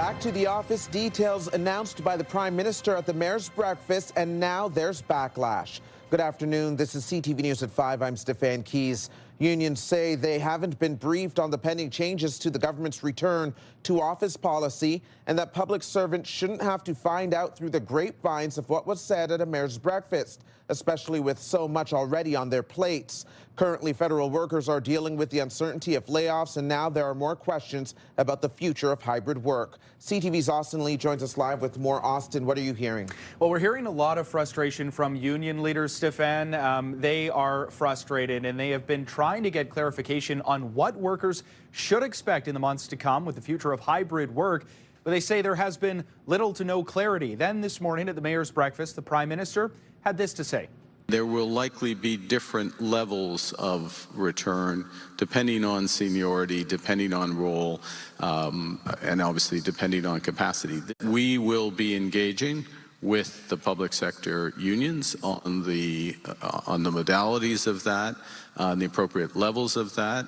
Back to the office, details announced by the Prime Minister at the Mayor's Breakfast, and now there's backlash. Good afternoon. This is CTV News at 5. I'm Stefan Keys. Unions say they haven't been briefed on the pending changes to the government's return to office policy, and that public servants shouldn't have to find out through the grapevines of what was said at a Mayor's Breakfast, especially with so much already on their plates. Currently, federal workers are dealing with the uncertainty of layoffs, and now there are more questions about the future of hybrid work. CTV's Austin Lee joins us live with more. Austin, what are you hearing? Well, we're hearing a lot of frustration from union leaders, Stefan. They are frustrated, and they have been trying to get clarification on what workers should expect in the months to come with the future of hybrid work. But they say there has been little to no clarity. Then this morning at the Mayor's Breakfast, the Prime Minister had this to say. There will likely be different levels of return depending on seniority, depending on role, and obviously depending on capacity. We will be engaging with the public sector unions on the modalities of that, the appropriate levels of that.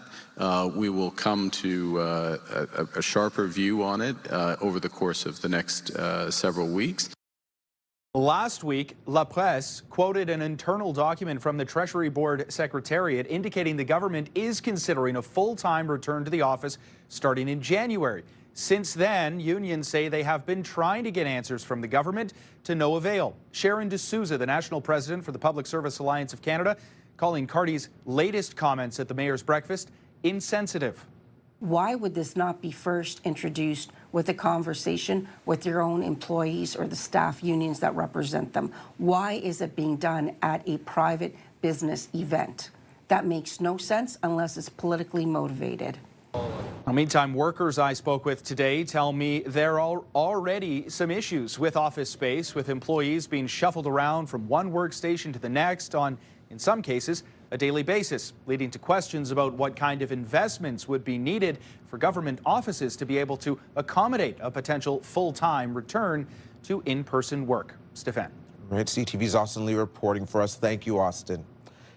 We will come to a sharper view on it over the course of the next several weeks. Last week, La Presse quoted an internal document from the Treasury Board Secretariat indicating the government is considering a full-time return to the office starting in January. Since then, unions say they have been trying to get answers from the government to no avail. Sharon D'Souza, the national president for the Public Service Alliance of Canada, calling Carney's latest comments at the Mayor's Breakfast insensitive. Why would this not be first introduced with a conversation with your own employees or the staff unions that represent them? Why is it being done at a private business event? That makes no sense unless it's politically motivated. Meantime, workers I spoke with today tell me there are already some issues with office space, with employees being shuffled around from one workstation to the next on, in some cases, a daily basis, leading to questions about what kind of investments would be needed for government offices to be able to accommodate a potential full-time return to in-person work. Stefan. Right, CTV's Austin Lee reporting for us. Thank you, Austin.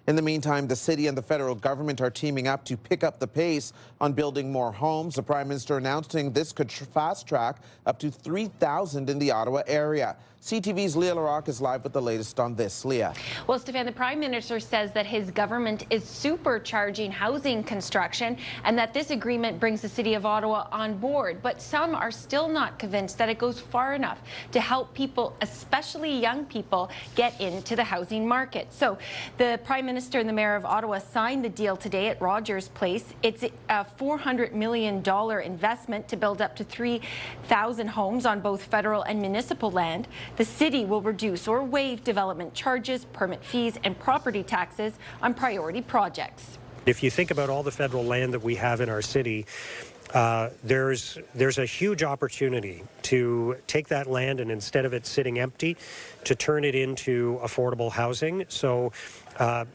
In the meantime, the city and the federal government are teaming up to pick up the pace on building more homes. The Prime Minister announcing this could fast-track up to 3,000 in the Ottawa area. CTV's Leah Larocque is live with the latest on this. Leah. Well, Stefan, the Prime Minister says that his government is supercharging housing construction and that this agreement brings the City of Ottawa on board. But some are still not convinced that it goes far enough to help people, especially young people, get into the housing market. So the Prime Minister and the Mayor of Ottawa signed the deal today at Rogers Place. It's a $400 million investment to build up to 3,000 homes on both federal and municipal land. The city will reduce or waive development charges, permit fees, and property taxes on priority projects. If you think about all the federal land that we have in our city, there's a huge opportunity to take that land and instead of it sitting empty, to turn it into affordable housing. So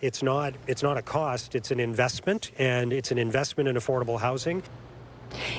it's not a cost, it's an investment, and it's an investment in affordable housing.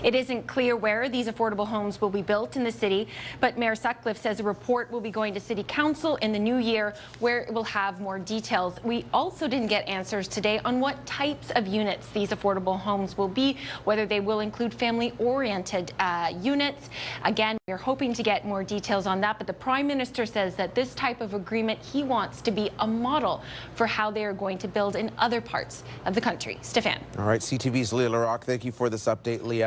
It isn't clear where these affordable homes will be built in the city, but Mayor Sutcliffe says a report will be going to City Council in the new year where it will have more details. We also didn't get answers today on what types of units these affordable homes will be, whether they will include family-oriented units. Again, we're hoping to get more details on that, but the Prime Minister says that this type of agreement he wants to be a model for how they are going to build in other parts of the country. Stefan. All right, CTV's Leah Larocque, thank you for this update, Leah.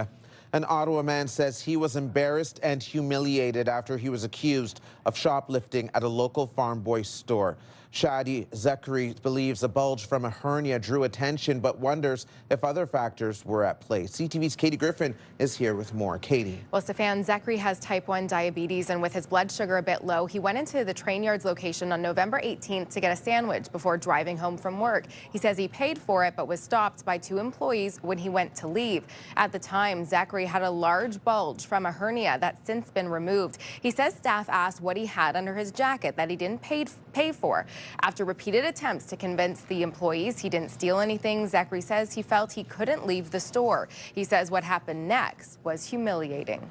An Ottawa man says he was embarrassed and humiliated after he was accused of shoplifting at a local Farm Boy store. Shadi Zachary believes a bulge from a hernia drew attention, but wonders if other factors were at play. CTV's Katie Griffin is here with more. Katie. Well, Stefan, Zachary has type 1 diabetes, and with his blood sugar a bit low, he went into the Train Yards location on November 18th to get a sandwich before driving home from work. He says he paid for it, but was stopped by 2 employees when he went to leave. At the time, Zachary had a large bulge from a hernia that's since been removed. He says staff asked what he had under his jacket that he didn't pay for. After repeated attempts to convince the employees he didn't steal anything, Zachary says he felt he couldn't leave the store. He says what happened next was humiliating.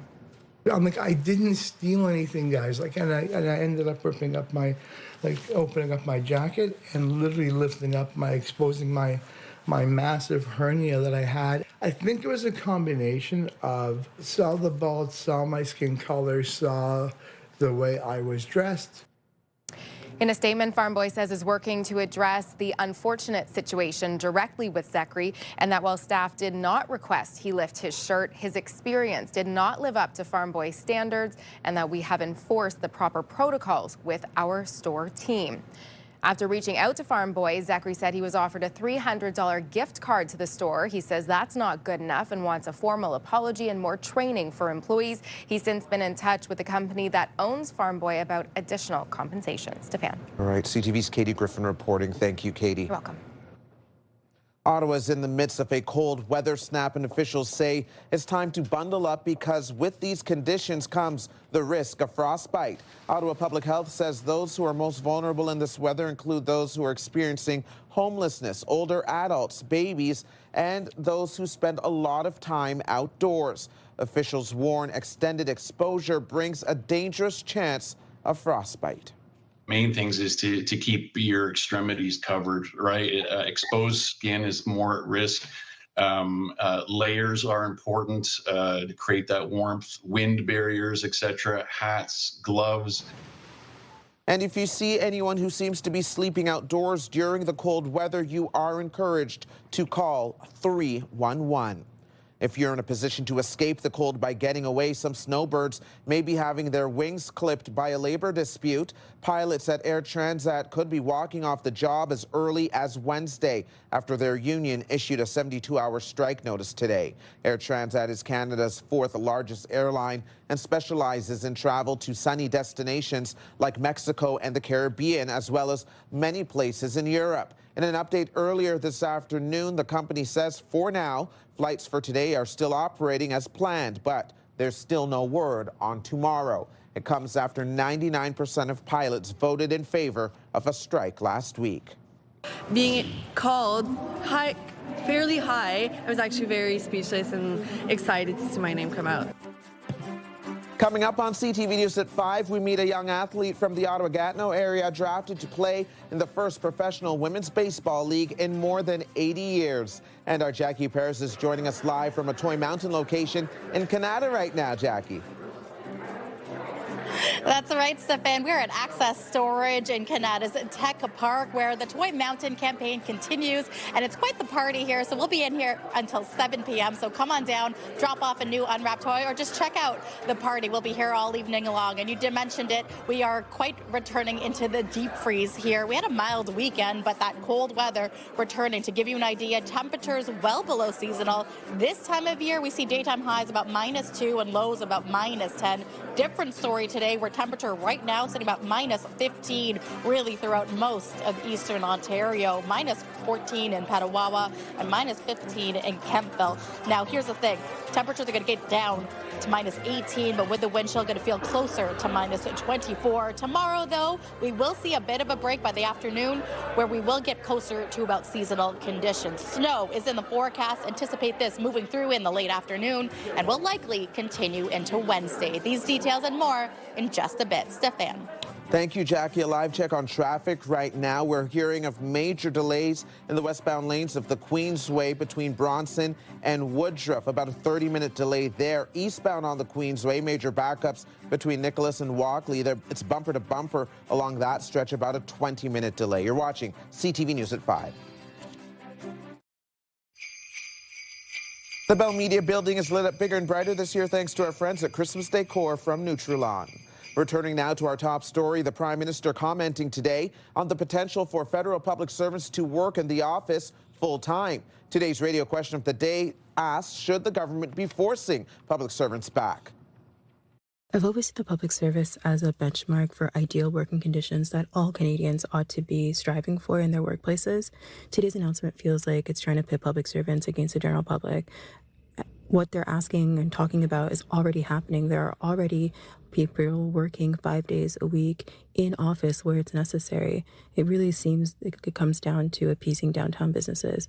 I'm like, I didn't steal anything, guys. Like, and I ended up ripping up opening up my jacket and literally exposing my my massive hernia that I had. I think it was a combination of saw the bulge, saw my skin color, saw the way I was dressed. In a statement, Farm Boy says is working to address the unfortunate situation directly with Zachary, and that while staff did not request he lift his shirt, his experience did not live up to Farm Boy standards, and that we have enforced the proper protocols with our store team. After reaching out to Farm Boy, Zachary said he was offered a $300 gift card to the store. He says that's not good enough and wants a formal apology and more training for employees. He's since been in touch with the company that owns Farm Boy about additional compensation. Stefan. All right, CTV's Katie Griffin reporting. Thank you, Katie. You're welcome. Ottawa's in the midst of a cold weather snap, and officials say it's time to bundle up because with these conditions comes the risk of frostbite. Ottawa Public Health says those who are most vulnerable in this weather include those who are experiencing homelessness, older adults, babies, and those who spend a lot of time outdoors. Officials warn extended exposure brings a dangerous chance of frostbite. Main things is to keep your extremities covered, right? Exposed skin is more at risk. Layers are important to create that warmth, wind barriers, etc., hats, gloves. And if you see anyone who seems to be sleeping outdoors during the cold weather, you are encouraged to call 311. If you're in a position to escape the cold by getting away, some snowbirds may be having their wings clipped by a labor dispute. Pilots at Air Transat could be walking off the job as early as Wednesday after their union issued a 72-hour strike notice today. Air Transat is Canada's fourth largest airline and specializes in travel to sunny destinations like Mexico and the Caribbean, as well as many places in Europe. In an update earlier this afternoon, the company says for now, flights for today are still operating as planned, but there's still no word on tomorrow. It comes after 99% of pilots voted in favor of a strike last week. Being called fairly high, I was actually very speechless and excited to see my name come out. Coming up on CTV News at 5, we meet a young athlete from the Ottawa-Gatineau area drafted to play in the first professional women's baseball league in more than 80 years. And our Jackie Paris is joining us live from a Toy Mountain location in Canada right now, Jackie. That's right, Stefan. We're at Access Storage in Canada's Tech Park, where the Toy Mountain campaign continues, and it's quite the party here. So we'll be in here until 7 p.m. So come on down, drop off a new unwrapped toy, or just check out the party. We'll be here all evening long. And you did mention it, we are quite returning into the deep freeze here. We had a mild weekend, but that cold weather returning. To give you an idea, temperatures well below seasonal. This time of year, we see daytime highs about -2 and lows about -10. Different story today, where temperature right now sitting about -15 really throughout most of eastern Ontario, -14 in Petawawa and -15 in Kemptville. Now here's the thing, temperatures are going to get down to -18, but with the wind chill going to feel closer to -24. Tomorrow though, we will see a bit of a break by the afternoon where we will get closer to about seasonal conditions. Snow is in the forecast. Anticipate this moving through in the late afternoon and will likely continue into Wednesday. These details and more in just a bit. Stefan. Thank you, Jackie. A live check on traffic right now. We're hearing of major delays in the westbound lanes of the Queensway between Bronson and Woodruff. About a 30-minute delay there. Eastbound on the Queensway, major backups between Nicholas and Walkley. It's bumper to bumper along that stretch, about a 20-minute delay. You're watching CTV News at 5. The Bell Media building is lit up bigger and brighter this year thanks to our friends at Christmas Decor from Nutrilon. Returning now to our top story, the Prime Minister commenting today on the potential for federal public servants to work in the office full-time. Today's radio question of the day asks, should the government be forcing public servants back? I've always seen the public service as a benchmark for ideal working conditions that all Canadians ought to be striving for in their workplaces. Today's announcement feels like it's trying to pit public servants against the general public. What they're asking and talking about is already happening. There are already people working 5 days a week in office where it's necessary. It really seems like it comes down to appeasing downtown businesses.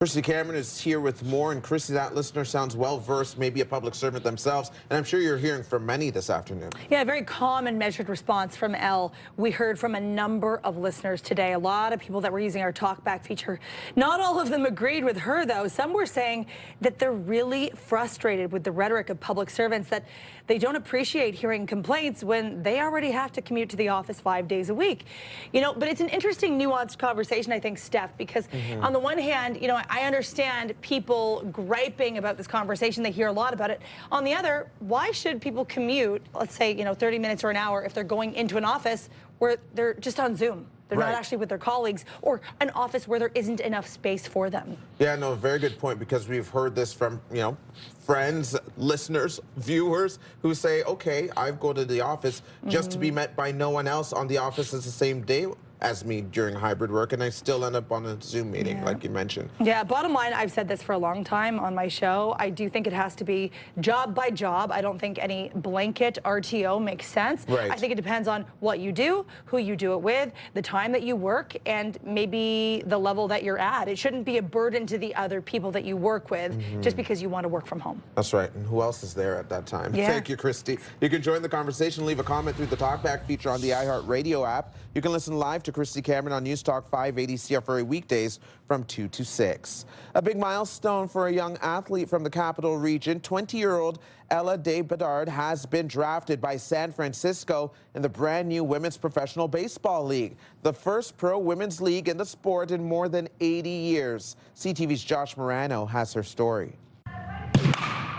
Christy Cameron is here with more, and Christy, that listener sounds well-versed, maybe a public servant themselves, and I'm sure you're hearing from many this afternoon. Yeah, a very calm and measured response from Elle. We heard from a number of listeners today, a lot of people that were using our talkback feature. Not all of them agreed with her, though. Some were saying that they're really frustrated with the rhetoric of public servants, that they don't appreciate hearing complaints when they already have to commute to the office 5 days a week. You know, but it's an interesting, nuanced conversation, I think, Steph, because on the one hand, you know, I understand people griping about this conversation. They hear a lot about it. On the other, why should people commute, let's say, you know, 30 minutes or an hour if they're going into an office where they're just on Zoom? They're not actually with their colleagues, or an office where there isn't enough space for them. Yeah, no, very good point, because we've heard this from, you know, friends, listeners, viewers who say, okay, I go to the office just to be met by no one else on the office the same day as me during hybrid work, and I still end up on a Zoom meeting, like you mentioned. Yeah, bottom line, I've said this for a long time on my show. I do think it has to be job by job. I don't think any blanket RTO makes sense. I think it depends on what you do, who you do it with, the time that you work, and maybe the level that you're at. It shouldn't be a burden to the other people that you work with just because you want to work from home. That's right, and who else is there at that time? Thank you, Christy. You can join the conversation, leave a comment through the Talkback feature on the iHeartRadio app. You can listen live to Christy Cameron on News Talk 580 CFRA weekdays from 2 to 6. A big milestone for a young athlete from the Capital Region. 20-year-old Ella De Bedard has been drafted by San Francisco in the brand new Women's Professional Baseball League, the first pro women's league in the sport in more than 80 years. CTV's Josh Morano has her story.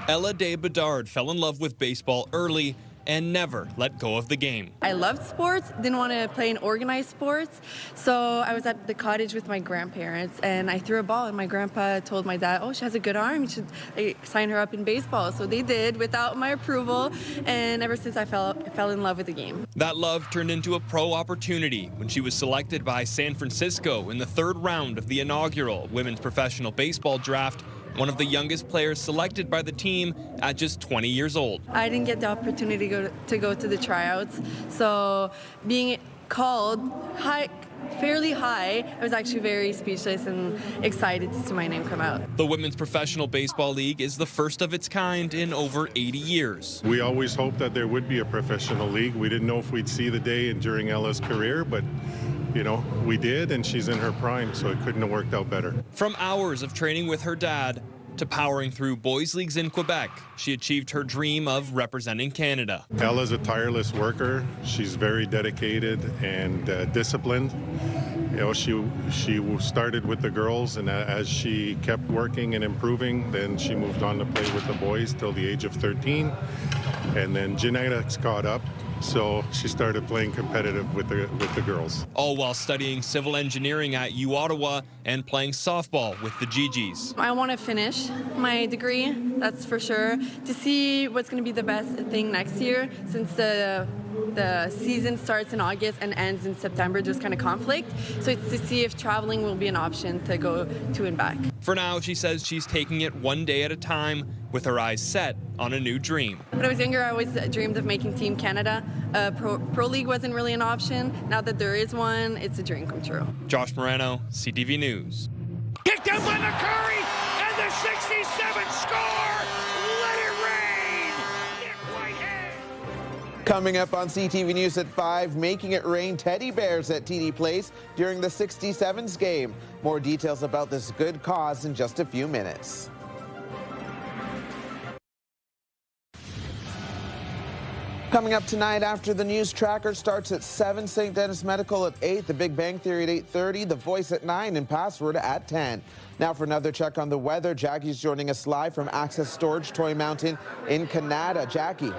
Ella De Bedard fell in love with baseball early and never let go of the game. I loved sports, didn't want to play in organized sports, so I was at the cottage with my grandparents, and I threw a ball, and my grandpa told my dad, oh, she has a good arm, you should sign her up in baseball. So they did without my approval, and ever since I fell in love with the game. That love turned into a pro opportunity when she was selected by San Francisco in the third round of the inaugural Women's Professional Baseball Draft, one of the youngest players selected by the team at just 20 years old. I didn't get the opportunity to go to the tryouts, so being called fairly high, I was actually very speechless and excited to see my name come out. The Women's Professional Baseball League is the first of its kind in over 80 years. We always hoped that there would be a professional league. We didn't know if we'd see the day during Ella's career, but you know, we did, and she's in her prime, so it couldn't have worked out better. From hours of training with her dad to powering through boys' leagues in Quebec, she achieved her dream of representing Canada. Ella's a tireless worker. She's very dedicated and disciplined. You know, she started with the girls, and as she kept working and improving, then she moved on to play with the boys till the age of 13, and then genetics caught up. So she started playing competitive with the girls. All while studying civil engineering at U Ottawa and playing softball with the GGs. I want to finish my degree, that's for sure, to see what's going to be the best thing next year, since the season starts in August and ends in September. There's kind of conflict, so it's to see if traveling will be an option to go to and back. For now, she says she's taking it one day at a time with her eyes set on a new dream. When I was younger, I always dreamed of making Team Canada. Pro League wasn't really an option. Now that there is one, it's a dream come true. Josh Morano, CTV News. Kicked out by McCurry, and the 67 score! Let it rain! Coming up on CTV News at 5, making it rain teddy bears at TD Place during the 67s game. More details about this good cause in just a few minutes. Coming up tonight after the news tracker starts at 7, St. Denis Medical at 8, The Big Bang Theory at 8:30, The Voice at 9, and Password at 10. Now for another check on the weather, Jackie's joining us live from Access Storage Toy Mountain in Canada. Jackie.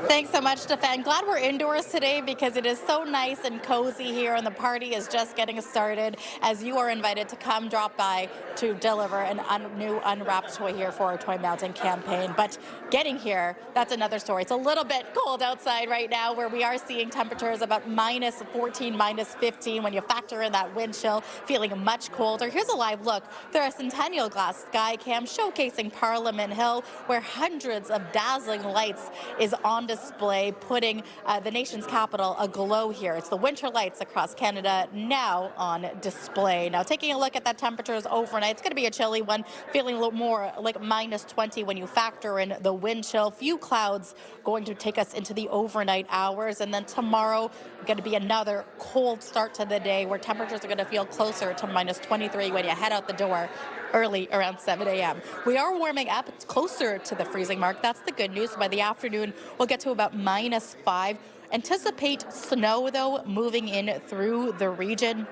Thanks so much, Stefan. Glad we're indoors today because it is so nice and cozy here, and the party is just getting started as you are invited to come drop by to deliver a new unwrapped toy here for our Toy Mountain campaign. But getting here, that's another story. It's a little bit cold outside right now, where we are seeing temperatures about -14, -15 when you factor in that wind chill, feeling much colder. Here's a live look through a Centennial Glass sky cam showcasing Parliament Hill, where hundreds of dazzling lights is on display display, putting the nation's capital aglow here. It's the winter lights across Canada now on display. Now, taking a look at that temperatures overnight, it's going to be a chilly one, feeling a little more like minus 20 when you factor in the wind chill. Few clouds going to take us into the overnight hours. And then tomorrow, going to be another cold start to the day where temperatures are going to feel closer to minus 23 when you head out the door early around 7 a.m. We are warming up. It's closer to the freezing mark. That's the good news. By the afternoon, we'll get to about minus 5. Anticipate snow, though, moving in through the region.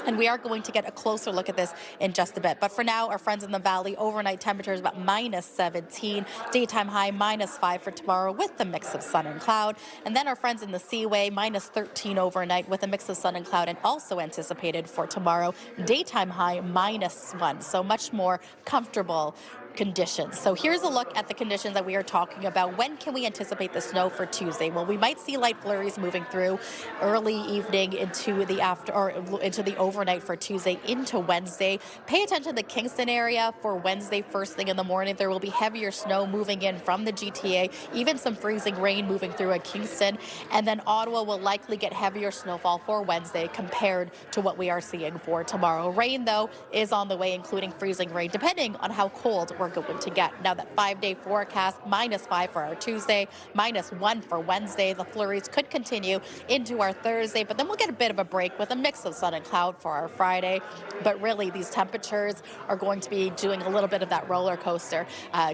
And we are going to get a closer look at this in just a bit. But for now, our friends in the valley, overnight temperatures about minus 17, daytime high minus 5 for tomorrow with the mix of sun and cloud. And then our friends in the Seaway, minus 13 overnight with a mix of sun and cloud, and also anticipated for tomorrow, daytime high minus 1. So much more comfortable conditions. So here's a look at the conditions that we are talking about. When can we anticipate the snow for Tuesday? Well, we might see light flurries moving through early evening into the overnight for Tuesday into Wednesday. Pay attention to the Kingston area for Wednesday first thing in the morning. There will be heavier snow moving in from the GTA, even some freezing rain moving through at Kingston. And then Ottawa will likely get heavier snowfall for Wednesday compared to what we are seeing for tomorrow. Rain, though, is on the way, including freezing rain, depending on how cold we're going to get. Now, that 5-day forecast, minus 5 for our Tuesday, minus 1 for Wednesday. The flurries could continue into our Thursday, but then we'll get a bit of a break with a mix of sun and cloud for our Friday. But really, these temperatures are going to be doing a little bit of that roller coaster,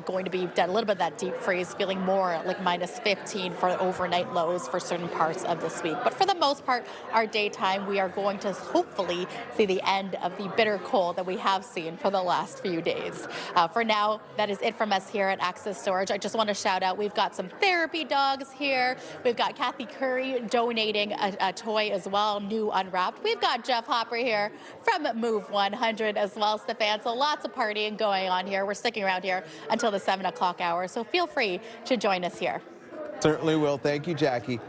going to be a little bit of that deep freeze, feeling more like minus 15 for overnight lows for certain parts of this week. But for the most part, our daytime, we are going to hopefully see the end of the bitter cold that we have seen for the last few days. For now, that is it from us here at Access Storage. I just want to shout out, we've got some therapy dogs here. We've got Kathy Curry donating a toy as well, new unwrapped. We've got Jeff Hopper here from Move 100 as well, Stefan. So lots of partying going on here. We're sticking around here until the 7 o'clock hour, so feel free to join us here. Certainly will. Thank you, Jackie.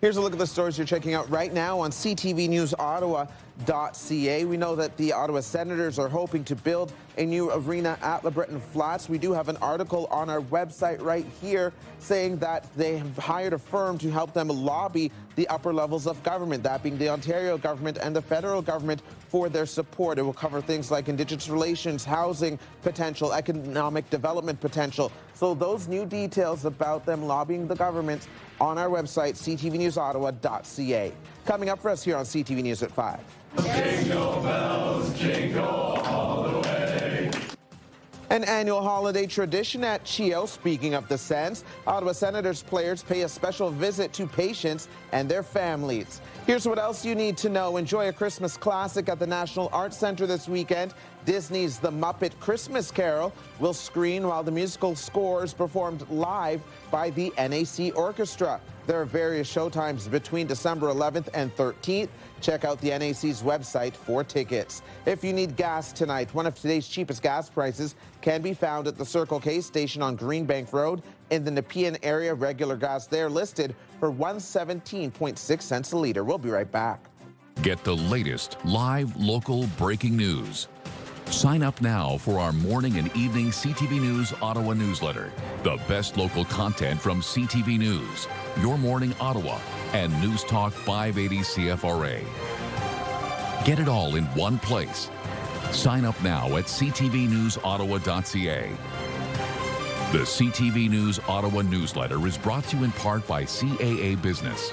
Here's a look at the stories you're checking out right now on CTV News Ottawa.ca. We know that the Ottawa Senators are hoping to build a new arena at LeBreton Flats. We do have an article on our website right here saying that they have hired a firm to help them lobby the upper levels of government, that being the Ontario government and the federal government, for their support. It will cover things like Indigenous relations, housing potential, economic development potential. So those new details about them lobbying the government on our website, ctvnewsottawa.ca. Coming up for us here on CTV News at 5. Jingle bells, jingle all the way. An annual holiday tradition at CHEO. Speaking of the Sens, Ottawa Senators players pay a special visit to patients and their families. Here's what else you need to know. Enjoy a Christmas classic at the National Arts Centre this weekend. Disney's The Muppet Christmas Carol will screen while the musical score is performed live by the NAC Orchestra. There are various showtimes between December 11th and 13th. Check out the NAC's website for tickets. If you need gas tonight, one of today's cheapest gas prices can be found at the Circle K station on Greenbank Road in the Nepean area. Regular gas there listed for 117.6 cents a liter. We'll be right back. Get the latest live local breaking news. Sign up now for our morning and evening CTV News Ottawa newsletter. The best local content from CTV News, Your Morning Ottawa, and News Talk 580 CFRA. Get it all in one place. Sign up now at ctvnewsottawa.ca. The CTV News Ottawa newsletter is brought to you in part by CAA Business.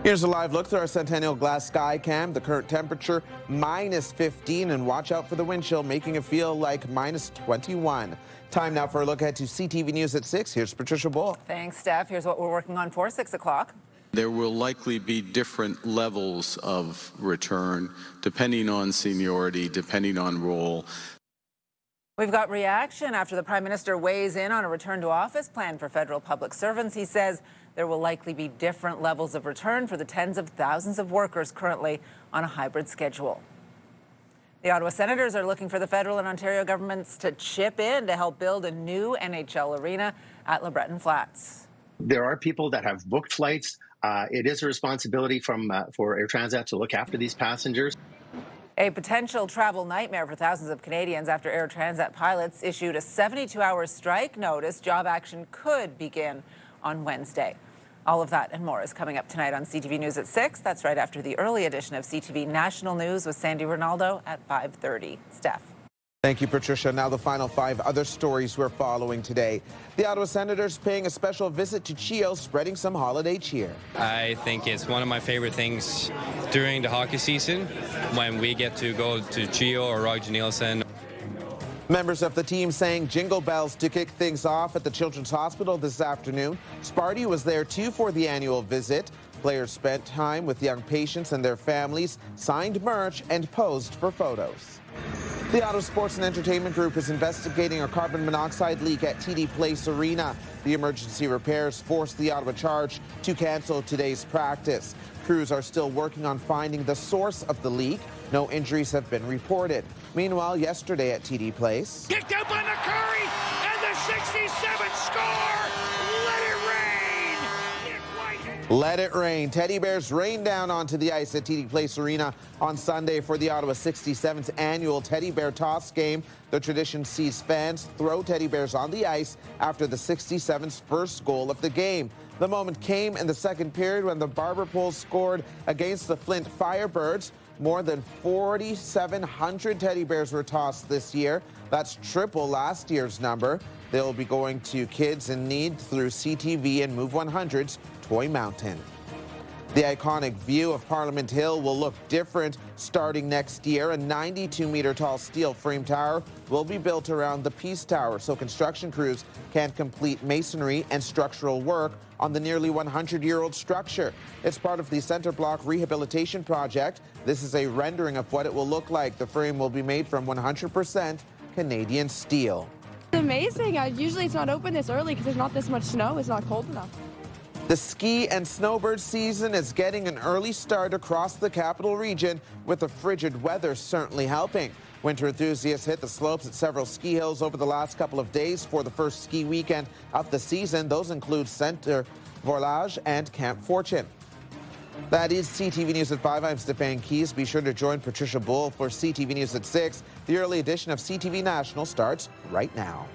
Here's a live look through our Centennial Glass Sky Cam. The current temperature, minus 15, and watch out for the wind chill, making it feel like minus 21. Time now for a look ahead to CTV News at 6. Here's Patricia Bull. Thanks, Steph. Here's what we're working on for 6 o'clock. There will likely be different levels of return, depending on seniority, depending on role. We've got reaction after the Prime Minister weighs in on a return to office plan for federal public servants. He says there will likely be different levels of return for the tens of thousands of workers currently on a hybrid schedule. The Ottawa Senators are looking for the federal and Ontario governments to chip in to help build a new NHL arena at LeBreton Flats. There are people that have booked flights. It is a responsibility for Air Transat to look after these passengers. A potential travel nightmare for thousands of Canadians after Air Transat pilots issued a 72-hour strike notice. Job action could begin on Wednesday. All of that and more is coming up tonight on CTV News at 6. That's right after the early edition of CTV National News with Sandy Ronaldo at 5:30. Steph. Thank you, Patricia. Now the final 5 other stories we're following today. The Ottawa Senators paying a special visit to CHEO, spreading some holiday cheer. I think it's one of my favorite things during the hockey season when we get to go to CHEO or Roger Nielsen. Members of the team sang Jingle Bells to kick things off at the Children's Hospital this afternoon. Sparty was there too for the annual visit. Players spent time with young patients and their families, signed merch, and posed for photos. The Ottawa Sports and Entertainment Group is investigating a carbon monoxide leak at TD Place Arena. The emergency repairs forced the Ottawa Charge to cancel today's practice. Crews are still working on finding the source of the leak. No injuries have been reported. Meanwhile, yesterday at TD Place, Kicked out by McCurry, and the 67 score! Let it rain! let it rain. Teddy bears rain down onto the ice at TD Place Arena on Sunday for the Ottawa 67th annual Teddy Bear Toss game. The tradition sees fans throw teddy bears on the ice after the 67's first goal of the game. The moment came in the second period when the Barber Poles scored against the Flint Firebirds. More than 4,700 teddy bears were tossed this year. That's triple last year's number. They'll be going to kids in need through CTV and Move 100's Toy Mountain. The iconic view of Parliament Hill will look different starting next year. A 92-meter tall steel frame tower will be built around the Peace Tower so construction crews can complete masonry and structural work on the nearly 100-year-old structure. It's part of the Center Block Rehabilitation Project. This is a rendering of what it will look like. The frame will be made from 100% Canadian steel. It's amazing. Usually it's not open this early because there's not this much snow. It's not cold enough. The ski and snowbird season is getting an early start across the capital region, with the frigid weather certainly helping. Winter enthusiasts hit the slopes at several ski hills over the last couple of days for the first ski weekend of the season. Those include Centre Volage and Camp Fortune. That is CTV News at 5. I'm Stefan Keys. Be sure to join Patricia Bull for CTV News at 6. The early edition of CTV National starts right now.